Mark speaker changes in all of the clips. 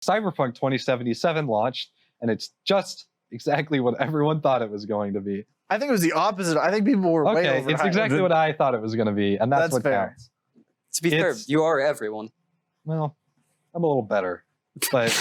Speaker 1: Cyberpunk 2077 launched, and it's just exactly what everyone thought it was going to be.
Speaker 2: I think it was the opposite. I think people were way overhyped.
Speaker 1: It's exactly what I thought it was going to be, and that's what
Speaker 2: fair.
Speaker 1: counts.
Speaker 3: To be fair, you are everyone.
Speaker 1: Well, I'm a little better, but...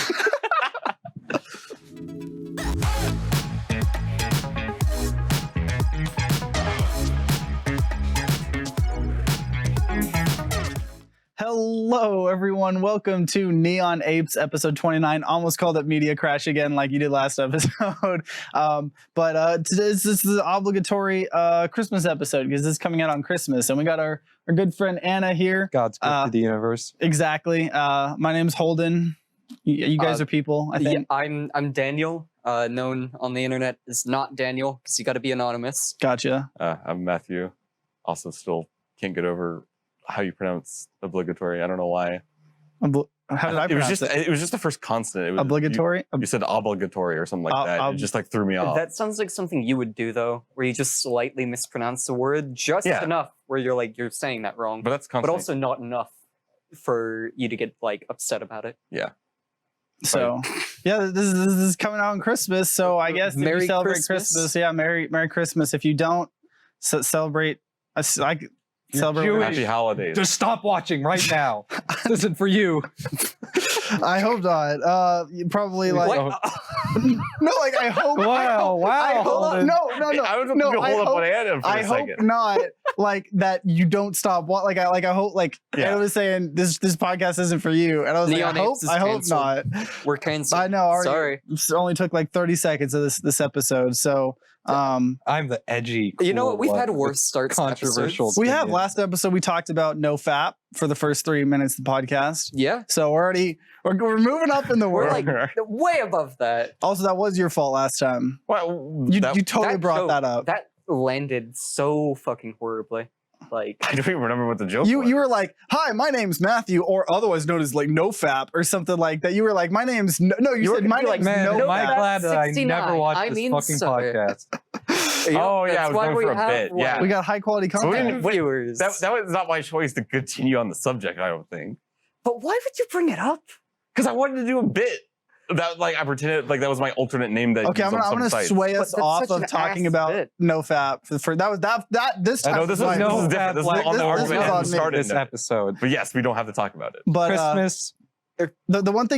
Speaker 2: Hello, everyone. Welcome to Neon Apes, episode 29. Almost called it Media Crash again, like you did last episode. But this is the obligatory Christmas episode because this is coming out on Christmas, and we got our good friend Anna here.
Speaker 1: God's gift to the universe.
Speaker 2: Exactly. My name's Holden. You guys are people, I think.
Speaker 3: Yeah, I'm Daniel, known on the internet as not Daniel because you got to be anonymous.
Speaker 2: Gotcha.
Speaker 4: I'm Matthew. Also, still can't get over how you pronounce obligatory. I don't know why.
Speaker 2: How did I pronounce it?
Speaker 4: It was just the first consonant. It was,
Speaker 2: obligatory?
Speaker 4: You said obligatory or something like that. It just like threw me off.
Speaker 3: That sounds like something you would do though, where you just slightly mispronounce the word just enough where you're saying that wrong.
Speaker 4: But that's consonant.
Speaker 3: But also not enough for you to get like upset about it.
Speaker 4: Yeah.
Speaker 2: So yeah, this is coming out on Christmas. So I guess if you celebrate Christmas, yeah, Merry Christmas. If you don't celebrate, celebrate
Speaker 4: Happy holidays.
Speaker 1: Just stop watching right now. This isn't for you.
Speaker 2: I hope not. Probably like no, like I hope.
Speaker 1: Wow.
Speaker 2: I hope, no.
Speaker 4: I was going to hold up on Anna for a second.
Speaker 2: I hope not. Like that you don't stop. Like I hope. Like Anna was saying, this podcast isn't for you, and I was
Speaker 3: Neon
Speaker 2: like, I hope not.
Speaker 3: We're canceled.
Speaker 2: I know.
Speaker 3: Sorry.
Speaker 2: It only took like 30 seconds of this episode. So.
Speaker 1: I'm the edgy. Cool
Speaker 3: you know what? We've had worse starts.
Speaker 1: Controversial.
Speaker 2: We have. Last episode we talked about no fap for the first 3 minutes of the podcast.
Speaker 3: Yeah.
Speaker 2: So we're moving up in the world.
Speaker 3: We're like way above that.
Speaker 2: Also, that was your fault last time.
Speaker 4: Well,
Speaker 2: you totally brought that up.
Speaker 3: That landed so fucking horribly. Like
Speaker 4: I don't even remember what the joke was.
Speaker 2: You were like, "Hi, my name's Matthew," or otherwise known as like no fap or something like that. You were like, "My name's no." You said my name's
Speaker 1: man,
Speaker 2: no.
Speaker 1: I'm glad that I
Speaker 3: 69.
Speaker 1: never watched this fucking podcast.
Speaker 4: Oh yeah, I was going for a bit. Yeah,
Speaker 2: we got high quality content.
Speaker 3: Viewers.
Speaker 4: That was not my choice to continue on the subject. I don't think.
Speaker 3: But why would you bring it up?
Speaker 4: Because I wanted to do a bit. That like I pretended like that was my alternate name. That
Speaker 2: okay, I'm gonna sway us off of talking about no fap for that was that this time.
Speaker 4: I know this is different. This is on the argument that started
Speaker 1: this episode.
Speaker 4: But yes, we don't have to talk about it.
Speaker 2: But
Speaker 1: Christmas.
Speaker 2: The one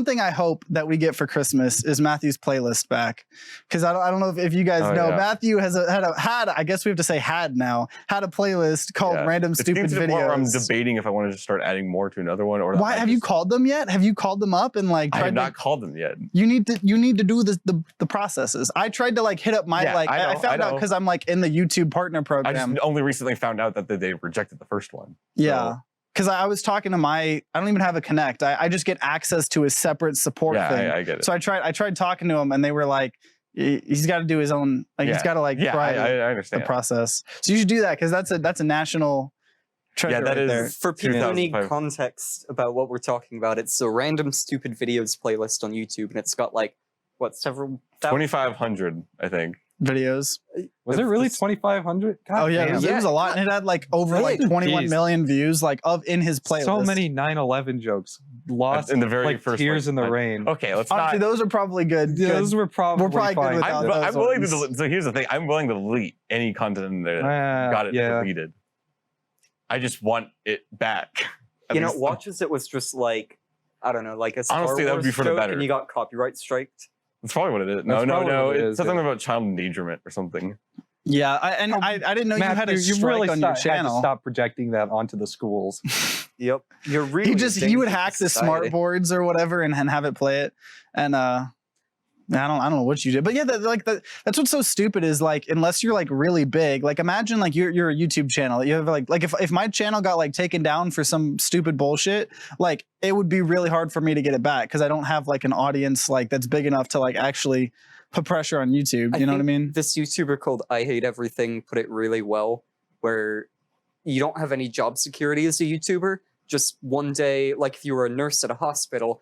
Speaker 2: thing I hope that we get for Christmas is Matthew's playlist back, because I don't know if you guys know, Matthew had I guess we have to say had a playlist called Random Stupid Videos.
Speaker 4: I'm debating if I wanted to start adding more to another one or
Speaker 2: why have you called them yet? Have you called them up and like?
Speaker 4: I have not called them yet.
Speaker 2: You need to do the processes. I tried to like hit up my I found out because I'm like in the YouTube partner program.
Speaker 4: I just only recently found out that they rejected the first one.
Speaker 2: Yeah.
Speaker 4: So.
Speaker 2: Because I was talking to I don't even have a Connect. I just get access to a separate support thing.
Speaker 4: I get it.
Speaker 2: So I tried talking to him, and they were like, he's got to do his own. Like he's got to like try
Speaker 4: I understand
Speaker 2: the process. So you should do that because that's a national treasure.
Speaker 4: Yeah, that
Speaker 2: right
Speaker 4: is
Speaker 2: there.
Speaker 3: For people who need context about what we're talking about, it's a Random Stupid Videos playlist on YouTube, and it's got like several
Speaker 4: 2,500, I think.
Speaker 2: Videos.
Speaker 1: Was it really 2,500?
Speaker 2: Oh yeah, it was a lot, and it had like over like 21 million views, like in his playlist.
Speaker 1: So many 9/11 jokes lost
Speaker 4: in the very first
Speaker 1: Tears in the Rain.
Speaker 4: Okay, let's
Speaker 2: honestly, those are probably good.
Speaker 1: Those were probably
Speaker 2: good without those.
Speaker 4: I'm willing to delete. So here's the thing: I'm willing to delete any content in there that got it deleted. I just want it back.
Speaker 3: You know, watch as it was just like I don't know, like a Star
Speaker 4: honestly,
Speaker 3: Wars
Speaker 4: that would be for the better.
Speaker 3: And you got copyright striked.
Speaker 4: That's probably what it is. No. It's something about child endangerment or something.
Speaker 2: Yeah, I didn't know
Speaker 1: Matt,
Speaker 2: you had a strike on your channel.
Speaker 1: Had to stop projecting that onto the schools.
Speaker 3: Yep, you're really.
Speaker 2: He would hack the smart boards or whatever and have it play it, and I don't know what you did, but yeah, that's what's so stupid is like unless you're like really big, like imagine like you're a YouTube channel, you have like if my channel got like taken down for some stupid bullshit, like it would be really hard for me to get it back because I don't have like an audience like that's big enough to like actually put pressure on YouTube. You know what I mean?
Speaker 3: This YouTuber called I Hate Everything put it really well, where you don't have any job security as a YouTuber. Just one day, like if you were a nurse at a hospital,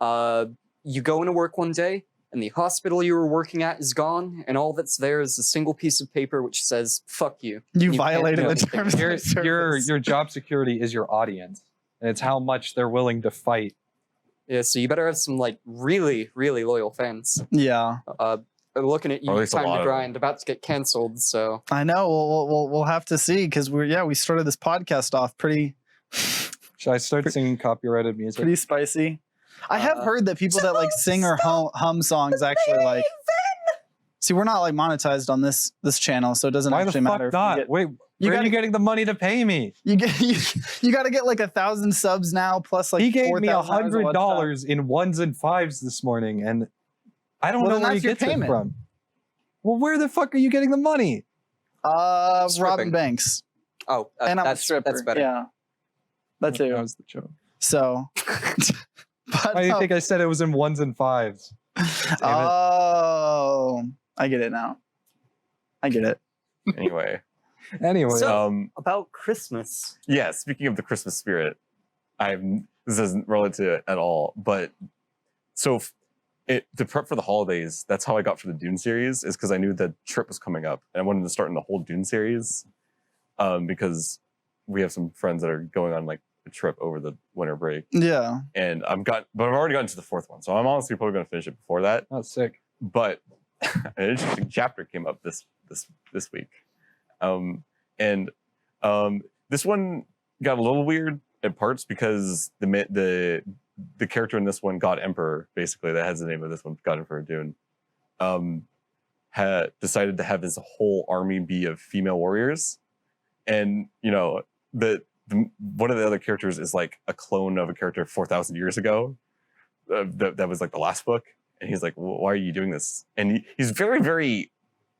Speaker 3: you go into work one day. And the hospital you were working at is gone, and all that's there is a single piece of paper which says "fuck you."
Speaker 2: You violated the terms of
Speaker 1: service. Your job security is your audience, and it's how much they're willing to fight
Speaker 3: Yeah, so you better have some like really, really loyal fans.
Speaker 2: Yeah,
Speaker 3: Looking at
Speaker 4: Or at
Speaker 3: you,
Speaker 4: least a
Speaker 3: time
Speaker 4: lot
Speaker 3: to
Speaker 4: of
Speaker 3: grind, about to get canceled. So
Speaker 2: I know. We'll have to see because we started this podcast off pretty
Speaker 1: Should I start singing copyrighted music?
Speaker 2: pretty spicy. I have heard that people that like sing or hum songs actually like. See, we're not like monetized on this channel, so it doesn't
Speaker 1: Why
Speaker 2: actually
Speaker 1: the
Speaker 2: matter.
Speaker 1: fuck
Speaker 2: if we
Speaker 1: not?
Speaker 2: get-
Speaker 1: Wait,
Speaker 2: you
Speaker 1: where are
Speaker 2: gotta-
Speaker 1: you getting the money to pay me?
Speaker 2: You got to get like 1,000 subs now, plus like
Speaker 1: He gave me
Speaker 2: 4,000 hours of Let's Talk.
Speaker 1: $100 in 1s and 5s this morning, and I don't
Speaker 2: Well,
Speaker 1: know
Speaker 2: then
Speaker 1: where he
Speaker 2: that's your
Speaker 1: gets it
Speaker 2: payment.
Speaker 1: from. Well, where the fuck are you getting the money?
Speaker 2: Robin
Speaker 3: Stripping.
Speaker 2: Banks,
Speaker 3: oh,
Speaker 2: and I'm a
Speaker 3: that's
Speaker 2: stripper.
Speaker 3: that's better.
Speaker 2: Yeah, that too.
Speaker 1: That was the joke.
Speaker 2: So, but
Speaker 1: Why do you think I said it was in 1s and 5s?
Speaker 2: Oh, I get it now. I get it.
Speaker 4: Anyway,
Speaker 1: Anyway,
Speaker 3: So- About Christmas.
Speaker 4: yeah. Speaking of the Christmas spirit, this isn't related to it at all, but so to prep for the holidays, that's how I got for the Dune series, is because I knew the trip was coming up and I wanted to start in the whole Dune series, because we have some friends that are going on like a trip over the winter break,
Speaker 2: Yeah.
Speaker 4: and but I've already gotten to the fourth one, so I'm honestly probably going to finish it before that.
Speaker 1: that's sick.
Speaker 4: But an interesting chapter came up this week, and this one got a little weird at parts because the character in this one, God Emperor, basically that has the name of this one, God Emperor Dune, had decided to have his whole army be of female warriors, and you know one of the other characters is like a clone of a character 4,000 years ago, that was like the last book. And he's like, well, why are you doing this? And he's very, very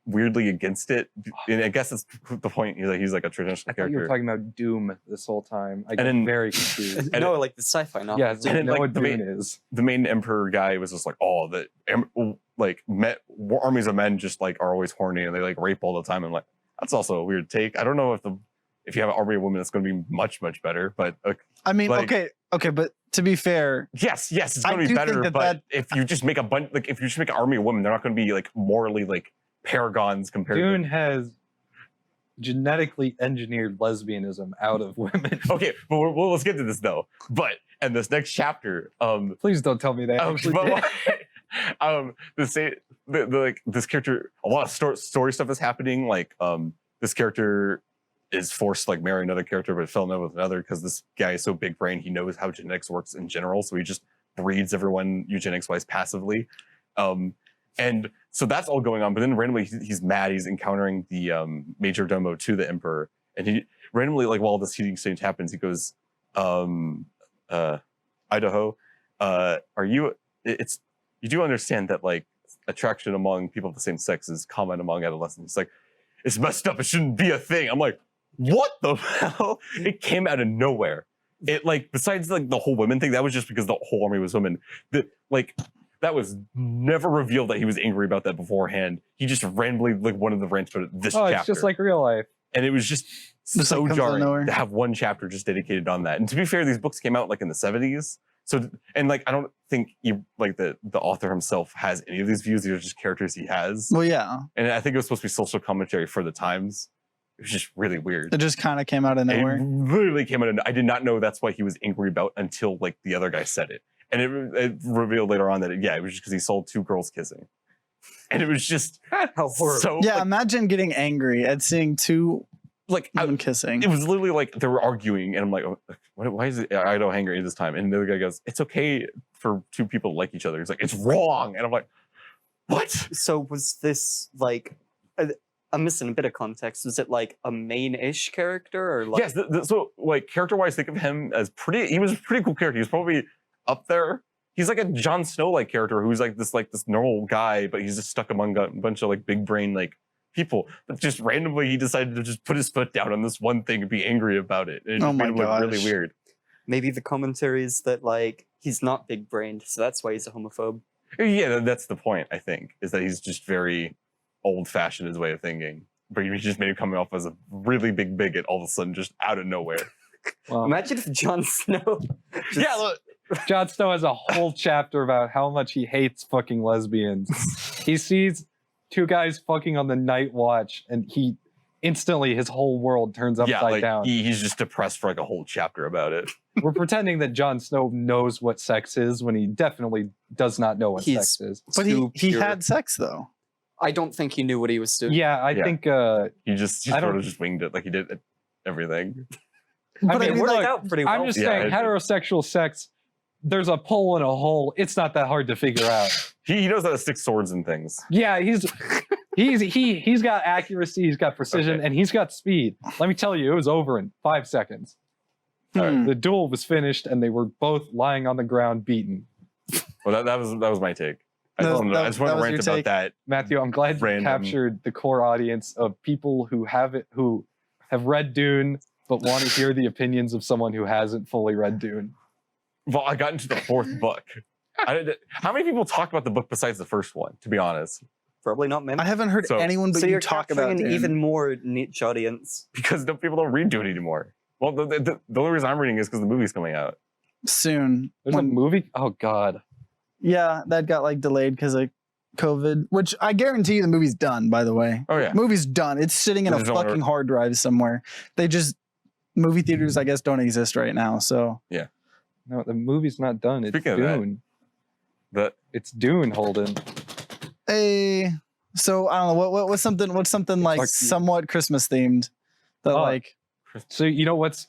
Speaker 4: weirdly against it. And I guess that's the point. He's like a traditional
Speaker 1: I thought you were
Speaker 4: character.
Speaker 1: talking about Doom this whole time. I get
Speaker 4: then-
Speaker 1: very confused.
Speaker 4: And
Speaker 3: no, like the sci-fi novel.
Speaker 1: Yeah,
Speaker 4: and then,
Speaker 1: know
Speaker 4: like,
Speaker 1: what
Speaker 4: the
Speaker 1: Dune
Speaker 4: main-
Speaker 1: is.
Speaker 4: The main emperor guy was just like, oh, armies of men just like are always horny and they like rape all the time. And like, that's also a weird take. I don't know if you have an army of women, it's going to be much, much better. But
Speaker 2: I mean,
Speaker 4: like-
Speaker 2: okay, but to be fair,
Speaker 4: yes, it's
Speaker 2: I
Speaker 4: going to
Speaker 2: do
Speaker 4: be
Speaker 2: think
Speaker 4: better.
Speaker 2: that
Speaker 4: But if you just make if you just make an army of women, they're not going to be like morally like paragons compared
Speaker 1: Dune
Speaker 4: to.
Speaker 1: has genetically engineered lesbianism out of women.
Speaker 4: Okay, but let's get to this though. But and this next chapter,
Speaker 1: Please don't tell me they actually did.
Speaker 4: this character, a lot of story stuff is happening. Like, this character is forced to like marry another character, but fell in love with another because this guy is so big brain. He knows how genetics works in general, so he just breeds everyone eugenics wise passively. And so that's all going on. But then randomly he's mad. He's encountering the major domo to the emperor, and he randomly, like while this heating exchange happens, he goes, Idaho, are you? You do understand that like attraction among people of the same sex is common among adolescents. It's like, it's messed up. It shouldn't be a thing. I'm like, what the hell? It came out of nowhere. It like, besides like the whole women thing, that was just because the whole army was women. That was never revealed that he was angry about that beforehand. He just randomly like wanted the rant about this chapter.
Speaker 1: It's just like real life.
Speaker 4: And it was just
Speaker 2: Just,
Speaker 4: so
Speaker 2: like, comes out of
Speaker 4: jarring
Speaker 2: nowhere.
Speaker 4: to have one chapter just dedicated on that. And to be fair, these books came out like in the 70s. So, and like, I don't think the author himself has any of these views. These are just characters he has.
Speaker 2: well, yeah,
Speaker 4: And I think it was supposed to be social commentary for the times. It was just really weird.
Speaker 2: it just kind of came out of
Speaker 4: It
Speaker 2: nowhere.
Speaker 4: literally came out of, I did not know that's what he was angry about until like the other guy said it. And it revealed later on that, it was just because he saw two girls kissing. And it was just
Speaker 3: How horrible.
Speaker 4: so,
Speaker 2: Yeah,
Speaker 4: like,
Speaker 2: imagine getting angry at seeing two women kissing.
Speaker 4: it was literally like they were arguing, and I'm like, why is it I don't angry this time? And the other guy goes, it's okay for two people to like each other. He's like, it's wrong. And I'm like, what?
Speaker 3: So was this like? I'm missing a bit of context. Was it like a main-ish character or like?
Speaker 4: Yes. So like character-wise, think of him as he was a pretty cool character. He was probably up there. He's like a Jon Snow-like character who's like this normal guy, but he's just stuck among a bunch of like big brain like people. But just randomly, he decided to just put his foot down on this one thing and be angry about it. And it just
Speaker 2: Oh my
Speaker 4: made him look really
Speaker 2: gosh.
Speaker 4: weird.
Speaker 3: Maybe the commentary is that like he's not big-brained, so that's why he's a homophobe.
Speaker 4: Yeah, that's the point, I think, is that he's just very old-fashioned in his way of thinking. But he just made him come off as a really big bigot all of a sudden, just out of nowhere.
Speaker 1: Well,
Speaker 3: Imagine if Jon Snow.
Speaker 4: Yeah, look.
Speaker 1: Jon Snow has a whole chapter about how much he hates fucking lesbians. He sees two guys fucking on the night watch, and he instantly his whole world turns upside down.
Speaker 4: He's just depressed for like a whole chapter about it.
Speaker 1: We're pretending that Jon Snow knows what sex is when he definitely does not know what sex is.
Speaker 2: But
Speaker 3: Too
Speaker 2: he
Speaker 3: pure.
Speaker 2: had sex though.
Speaker 3: I don't think he knew what he was doing.
Speaker 1: Yeah, I think
Speaker 4: He sort of just winged it like he did everything.
Speaker 2: But
Speaker 3: It
Speaker 2: I mean,
Speaker 3: worked
Speaker 2: look,
Speaker 3: out pretty well.
Speaker 1: I'm just
Speaker 4: Yeah,
Speaker 1: saying,
Speaker 4: it-
Speaker 1: heterosexual sex, there's a pole in a hole. It's not that hard to figure out.
Speaker 4: He knows how to stick swords and things.
Speaker 1: Yeah, he's got accuracy, he's got precision,
Speaker 4: Okay.
Speaker 1: and he's got speed. Let me tell you, it was over in 5 seconds.
Speaker 2: Hmm.
Speaker 1: The duel was finished, and they were both lying on the ground, beaten.
Speaker 4: Well, that was my take. I just wanted to
Speaker 2: that was
Speaker 4: rant
Speaker 2: your
Speaker 4: about
Speaker 2: take?
Speaker 4: that.
Speaker 1: Matthew, I'm glad you
Speaker 4: Random.
Speaker 1: captured the core audience of people who have read Dune but want to hear the opinions of someone who hasn't fully read Dune.
Speaker 4: Well, I got into the 4th book. How many people talk about the book besides the first one? To be honest,
Speaker 3: Probably not many.
Speaker 2: I haven't heard
Speaker 4: So-
Speaker 2: anyone but
Speaker 3: So
Speaker 2: you
Speaker 3: you're
Speaker 2: talk
Speaker 3: capturing
Speaker 2: about
Speaker 3: an
Speaker 2: Dune.
Speaker 3: even more niche audience.
Speaker 4: because people don't read Dune anymore. Well, the only reason I'm reading is because the movie's coming out.
Speaker 2: soon.
Speaker 1: There's a movie? Oh, God.
Speaker 2: Yeah, that got like delayed because of COVID, which I guarantee you the movie's done, by the way.
Speaker 4: Oh yeah,
Speaker 2: Movie's done. It's sitting in
Speaker 4: They
Speaker 2: a
Speaker 4: just don't wanna-
Speaker 2: fucking hard drive somewhere. Movie theaters, I guess, don't exist right now. So
Speaker 1: No, the movie's not done. It's
Speaker 4: Speaking of that-
Speaker 1: Dune.
Speaker 4: the
Speaker 1: It's Dune, Holden.
Speaker 2: so I don't know what's something like
Speaker 1: Fuck you.
Speaker 2: somewhat Christmas themed that
Speaker 1: Oh.
Speaker 2: like
Speaker 1: So you know what's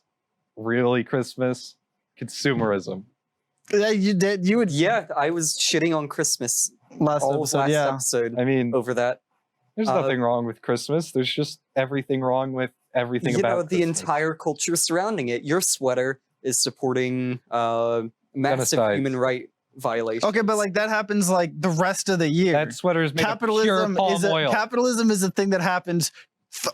Speaker 1: really Christmas? Consumerism.
Speaker 2: you would
Speaker 3: Yeah, I was shitting on Christmas
Speaker 2: last
Speaker 3: all
Speaker 2: episode.
Speaker 3: last
Speaker 2: Yeah,
Speaker 3: episode
Speaker 1: I mean,
Speaker 3: over that.
Speaker 1: there's nothing wrong with Christmas. There's just everything wrong with everything
Speaker 3: You
Speaker 1: about
Speaker 3: know, the
Speaker 1: Christmas.
Speaker 3: entire culture surrounding it. Your sweater is supporting massive
Speaker 1: Genocide.
Speaker 3: human right violations.
Speaker 2: okay, but like that happens like the rest of the year.
Speaker 1: That sweater is made of pure
Speaker 2: capitalism
Speaker 1: palm oil.
Speaker 2: capitalism is a thing that happens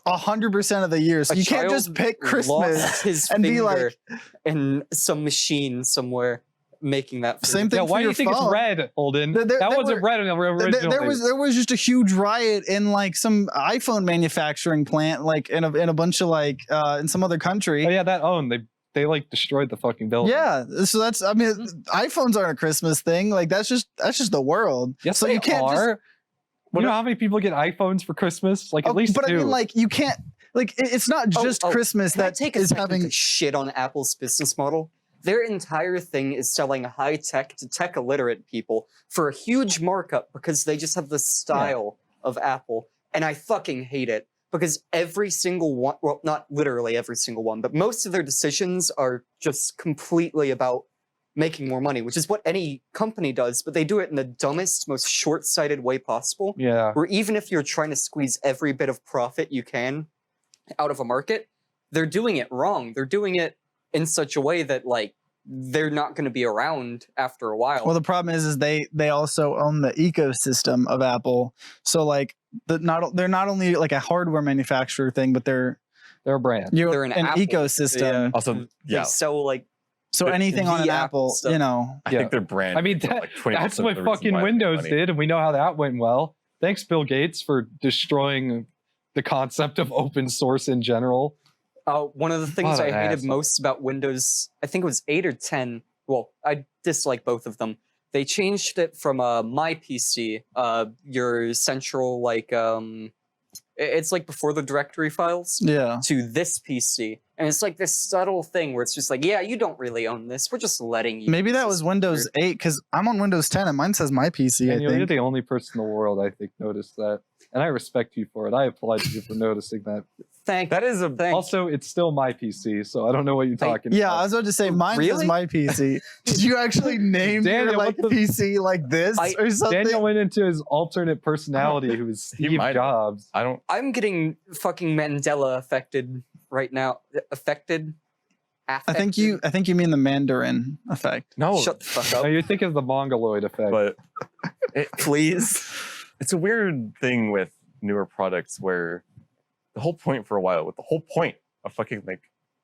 Speaker 2: 100% of the year. So
Speaker 3: A
Speaker 2: you can't just
Speaker 3: child
Speaker 2: pick
Speaker 3: lost
Speaker 2: Christmas
Speaker 3: his
Speaker 2: and be
Speaker 3: finger
Speaker 2: like,
Speaker 3: in some machine somewhere making that food.
Speaker 2: Same thing
Speaker 1: Yeah,
Speaker 2: for
Speaker 1: why do
Speaker 2: your
Speaker 1: you think
Speaker 2: phone.
Speaker 1: it's red, Holden?
Speaker 2: There-
Speaker 1: that
Speaker 2: there
Speaker 1: wasn't
Speaker 2: were-
Speaker 1: red in the original.
Speaker 2: there was just a huge riot in like some iPhone manufacturing plant, like in a bunch of like in some other country.
Speaker 1: Oh yeah, that own. They like destroyed the fucking building.
Speaker 2: Yeah, so that's iPhones aren't a Christmas thing. Like that's just the world.
Speaker 1: Yes,
Speaker 2: so
Speaker 1: they
Speaker 2: you can't
Speaker 1: are.
Speaker 2: What
Speaker 1: You know
Speaker 2: a-
Speaker 1: how many people get iPhones for Christmas? Like at
Speaker 2: Oh,
Speaker 1: least
Speaker 2: but
Speaker 1: two.
Speaker 2: I mean, like you can't. Like it's not just Christmas
Speaker 3: Can I
Speaker 2: that
Speaker 3: take a
Speaker 2: is
Speaker 3: second
Speaker 2: having.
Speaker 3: to shit on Apple's business model? Their entire thing is selling high tech to tech illiterate people for a huge markup because they just have the style of Apple. And I fucking hate it because every single one, well, not literally every single one, but most of their decisions are just completely about making more money, which is what any company does, but they do it in the dumbest, most short-sighted way possible.
Speaker 1: yeah.
Speaker 3: Where even if you're trying to squeeze every bit of profit you can out of a market, they're doing it wrong. They're doing it in such a way that like they're not going to be around after a while.
Speaker 2: Well, the problem is they also own the ecosystem of Apple. So like they're not only like a hardware manufacturer thing, but they're
Speaker 1: They're a brand.
Speaker 3: They're an Apple.
Speaker 2: ecosystem.
Speaker 4: also
Speaker 3: they
Speaker 4: yeah,
Speaker 3: sell like
Speaker 2: So
Speaker 4: But
Speaker 2: anything on
Speaker 3: the
Speaker 2: an
Speaker 3: Apple
Speaker 2: Apple,
Speaker 3: stuff.
Speaker 2: you know.
Speaker 4: I
Speaker 1: Yeah.
Speaker 4: think their brand.
Speaker 1: I mean,
Speaker 4: is like 20%
Speaker 1: that's
Speaker 4: of
Speaker 1: what
Speaker 4: the reason
Speaker 1: fucking
Speaker 4: why they make
Speaker 1: Windows
Speaker 4: money.
Speaker 1: did, and we know how that went well. Thanks, Bill Gates, for destroying the concept of open source in general.
Speaker 3: one of the things
Speaker 1: What
Speaker 3: I
Speaker 1: an
Speaker 3: hated
Speaker 1: asshole.
Speaker 3: most about Windows, I think it was 8 or 10. Well, I dislike both of them. They changed it from my PC, your central like it's like before the directory files,
Speaker 2: Yeah.
Speaker 3: to this PC. And it's like this subtle thing where it's just like, yeah, you don't really own this. We're just letting you.
Speaker 2: Maybe
Speaker 3: use
Speaker 2: that
Speaker 3: this
Speaker 2: was Windows
Speaker 3: weird-
Speaker 2: 8 because I'm on Windows 10 and mine says my PC.
Speaker 1: Daniel,
Speaker 2: I
Speaker 1: you're
Speaker 2: think.
Speaker 1: the only person in the world I think noticed that, and I respect you for it. I applaud you for noticing that.
Speaker 3: Thank
Speaker 4: That is a
Speaker 3: Thank
Speaker 1: Also, it's still my PC, so I don't know what you're talking
Speaker 2: Yeah, I
Speaker 1: about.
Speaker 2: was about to say mine says
Speaker 3: Really?
Speaker 2: my PC. Did you actually name your
Speaker 1: Daniel,
Speaker 2: like
Speaker 1: what the-
Speaker 2: PC like this
Speaker 3: I-
Speaker 2: or something?
Speaker 1: Daniel went into his alternate personality, who is
Speaker 4: He
Speaker 1: Steve
Speaker 4: might have.
Speaker 1: Jobs.
Speaker 4: I don't.
Speaker 3: I'm getting fucking Mandela affected right now. Affected?
Speaker 2: I think you mean the Mandarin effect.
Speaker 4: No,
Speaker 3: Shut the fuck
Speaker 1: No,
Speaker 3: up,
Speaker 1: you're thinking of the Mongoloid effect.
Speaker 4: but
Speaker 3: please.
Speaker 4: it's a weird thing with newer products where the whole point for a while, with the whole point of fucking like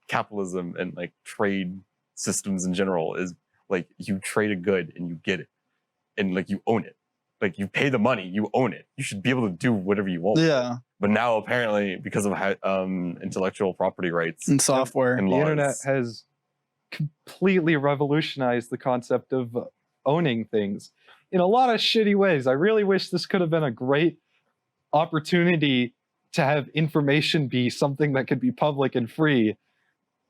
Speaker 4: capitalism and like trade systems in general is like you trade a good and you get it, and like you own it. Like you pay the money, you own it. You should be able to do whatever you want.
Speaker 2: Yeah,
Speaker 4: But now apparently because of intellectual property rights
Speaker 2: and software.
Speaker 4: and
Speaker 1: the
Speaker 4: laws,
Speaker 1: internet has completely revolutionized the concept of owning things in a lot of shitty ways. I really wish this could have been a great opportunity to have information be something that could be public and free.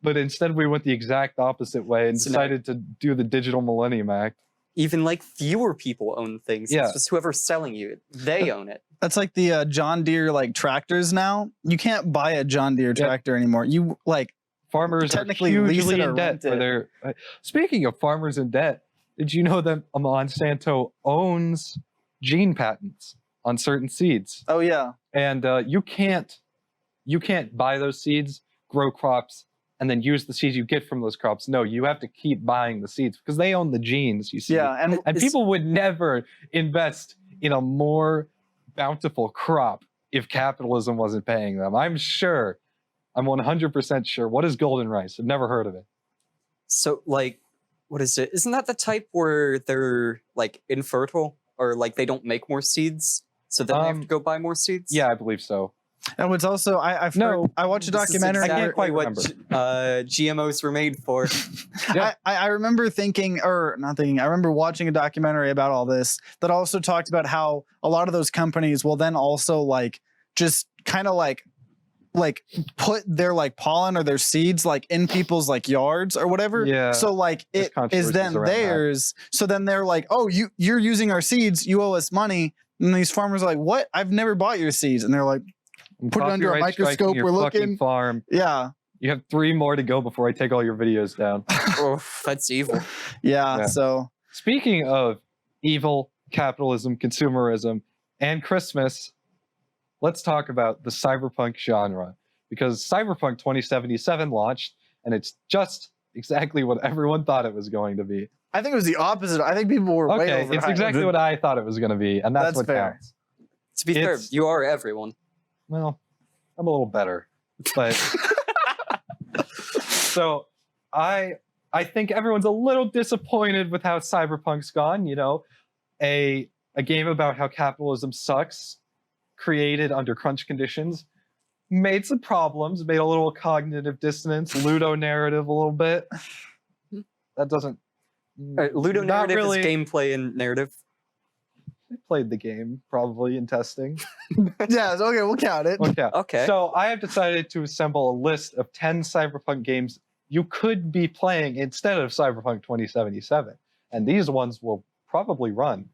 Speaker 1: But instead we went the exact opposite way and
Speaker 3: So now-
Speaker 1: decided to do the Digital Millennium Act.
Speaker 3: Even like fewer people own things.
Speaker 1: Yeah.
Speaker 3: It's just whoever's selling you, they own it.
Speaker 2: That's like the John Deere like tractors now. You can't buy a John Deere
Speaker 1: Yeah.
Speaker 2: tractor anymore. You like
Speaker 1: Farmers
Speaker 2: technically
Speaker 1: are
Speaker 2: lease
Speaker 1: hugely
Speaker 2: it or
Speaker 1: in debt
Speaker 2: rent
Speaker 1: for
Speaker 2: it.
Speaker 1: their. Speaking of farmers in debt, did you know that Monsanto owns gene patents on certain seeds,
Speaker 2: oh yeah.
Speaker 1: and you can't buy those seeds, grow crops, and then use the seeds you get from those crops. No, you have to keep buying the seeds because they own the genes. You see,
Speaker 2: Yeah, and
Speaker 1: and
Speaker 3: Is-
Speaker 1: people would never invest in a more bountiful crop if capitalism wasn't paying them. I'm 100% sure. What is golden rice? I've never heard of it.
Speaker 3: So like, what is it? Isn't that the type where they're like infertile or like they don't make more seeds? So then they have to go buy more seeds?
Speaker 1: Yeah, I believe so.
Speaker 2: and what's also I watched a
Speaker 3: This is
Speaker 2: documentary.
Speaker 1: I can't
Speaker 3: exactly
Speaker 1: quite
Speaker 3: what
Speaker 1: remember.
Speaker 3: GMOs were made for.
Speaker 1: Yeah.
Speaker 2: I remember thinking, or not thinking, I remember watching a documentary about all this that also talked about how a lot of those companies will then also like just kind of like put their like pollen or their seeds like in people's like yards or whatever.
Speaker 1: Yeah,
Speaker 2: So like
Speaker 1: there's
Speaker 2: it is
Speaker 1: controversies
Speaker 2: then
Speaker 1: around that.
Speaker 2: theirs. So then they're like, oh, you're using our seeds, you owe us money. And these farmers are like, what? I've never bought your seeds. And they're like,
Speaker 1: I'm
Speaker 2: Put it under a
Speaker 1: copyright striking
Speaker 2: microscope,
Speaker 1: your
Speaker 2: we're
Speaker 1: fucking
Speaker 2: looking.
Speaker 1: farm.
Speaker 2: yeah,
Speaker 1: You have 3 more to go before I take all your videos down.
Speaker 3: Oh, that's evil.
Speaker 2: yeah.
Speaker 1: Yeah.
Speaker 2: So
Speaker 1: Speaking of evil, capitalism, consumerism, and Christmas, let's talk about the cyberpunk genre. Because Cyberpunk 2077 launched, and it's just exactly what everyone thought it was going to be.
Speaker 2: I think it was the opposite. I think people were way
Speaker 1: Okay,
Speaker 2: over.
Speaker 1: it's exactly what I thought it was going to be, and that's
Speaker 2: That's
Speaker 1: what
Speaker 2: fair.
Speaker 1: counts.
Speaker 3: To be fair,
Speaker 1: It's-
Speaker 3: you are everyone.
Speaker 1: Well, I'm a little better, but so I think everyone's a little disappointed with how Cyberpunk's gone. You know, a game about how capitalism sucks, created under crunch conditions, made some problems, made a little cognitive dissonance, ludo narrative a little bit. That doesn't.
Speaker 3: Ludo
Speaker 1: not
Speaker 3: narrative
Speaker 1: really.
Speaker 3: is gameplay and narrative.
Speaker 1: I played the game probably in testing.
Speaker 2: Yeah. Okay, we'll count it.
Speaker 1: Okay.
Speaker 3: Okay.
Speaker 1: So I have decided to assemble a list of 10 Cyberpunk games you could be playing instead of Cyberpunk 2077. And these ones will probably run.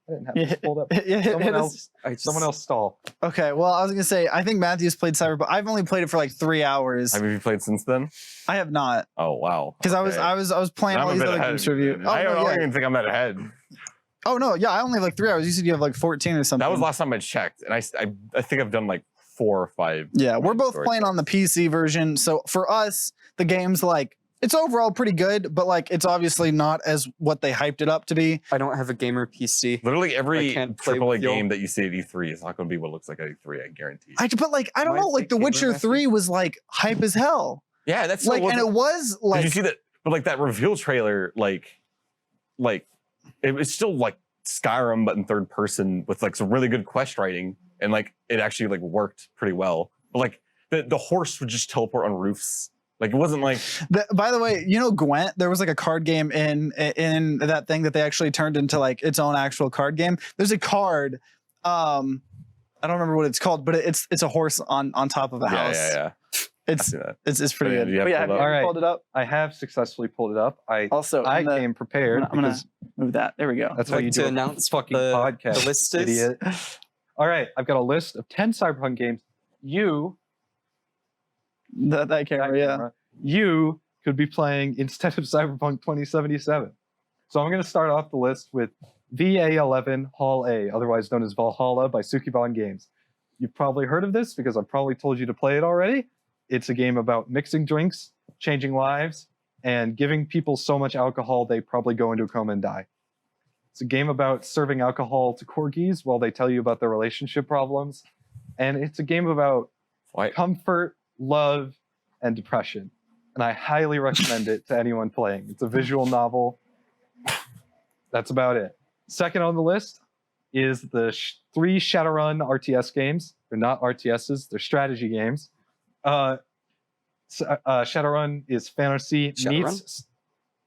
Speaker 1: I didn't have this pulled up. Someone else stall.
Speaker 2: Okay. Well, I was gonna say I think Matthew's played Cyberpunk. I've only played it for like 3 hours.
Speaker 4: Have you played since then?
Speaker 2: I have not
Speaker 4: Oh wow.
Speaker 2: because
Speaker 4: Okay.
Speaker 2: I was playing
Speaker 4: I'm
Speaker 2: all
Speaker 4: a
Speaker 2: these
Speaker 4: bit
Speaker 2: other
Speaker 4: ahead
Speaker 2: games
Speaker 4: of
Speaker 2: to
Speaker 4: you
Speaker 2: review.
Speaker 4: then.
Speaker 2: Oh,
Speaker 4: I
Speaker 2: no,
Speaker 4: don't
Speaker 2: yeah.
Speaker 4: even think I'm that ahead.
Speaker 2: Oh no, yeah, I only have like 3 hours. You said you have like 14 or something.
Speaker 4: That was last time I checked, and I think I've done like 4 or 5.
Speaker 2: Yeah, we're both
Speaker 4: story
Speaker 2: playing
Speaker 4: stuff.
Speaker 2: on the PC version. So for us, the game's like it's overall pretty good, but like it's obviously not as what they hyped it up to be.
Speaker 3: I don't have a gamer PC.
Speaker 4: Literally every
Speaker 3: I can't play
Speaker 4: AAA
Speaker 3: with y'all.
Speaker 4: game that you see at E3 is not going to be what looks like at E3. I guarantee.
Speaker 2: But like I don't
Speaker 3: Mine's
Speaker 2: know, like
Speaker 3: like
Speaker 2: The
Speaker 3: gamer
Speaker 2: Witcher
Speaker 3: graphic.
Speaker 2: 3 was like hype as hell.
Speaker 4: Yeah, that's
Speaker 2: Like, and it was like
Speaker 4: Did you see that? But like that reveal trailer, like it's still like Skyrim, but in third person with like some really good quest writing, and like it actually like worked pretty well. But like the horse would just teleport on roofs. Like it wasn't like
Speaker 2: By the way, you know Gwent, there was like a card game in that thing that they actually turned into like its own actual card game. There's a card, I don't remember what it's called, but it's a horse on top of a house.
Speaker 4: yeah. I
Speaker 2: It's
Speaker 4: see that.
Speaker 2: it's pretty
Speaker 4: Yeah,
Speaker 2: good.
Speaker 4: you have
Speaker 2: But yeah,
Speaker 4: to
Speaker 2: have you
Speaker 4: look.
Speaker 2: ever
Speaker 1: Alright.
Speaker 2: pulled it up?
Speaker 1: I have successfully pulled it up.
Speaker 2: Also,
Speaker 1: I
Speaker 2: in the-
Speaker 1: came prepared
Speaker 2: I'm gonna-
Speaker 1: because
Speaker 2: move that. There we go.
Speaker 1: that's
Speaker 3: I'd
Speaker 1: how
Speaker 3: like
Speaker 1: you
Speaker 3: to
Speaker 1: do a
Speaker 3: announce
Speaker 1: fucking
Speaker 3: the
Speaker 1: podcast,
Speaker 3: list is.
Speaker 1: idiot. All right, I've got a list of 10 Cyberpunk games.
Speaker 2: That camera, yeah.
Speaker 1: You could be playing instead of Cyberpunk 2077. So I'm going to start off the list with VA11 Hall A, otherwise known as Valhalla by Sukiban Games. You've probably heard of this because I've probably told you to play it already. It's a game about mixing drinks, changing lives, and giving people so much alcohol they probably go into a coma and die. It's a game about serving alcohol to corgis while they tell you about their relationship problems. And it's a game about
Speaker 4: Why?
Speaker 1: comfort, love, and depression. And I highly recommend it to anyone playing. It's a visual novel. That's about it. Second on the list is the 3 Shadowrun RTS games. They're not RTSs, they're strategy games. Shadowrun is fantasy meets...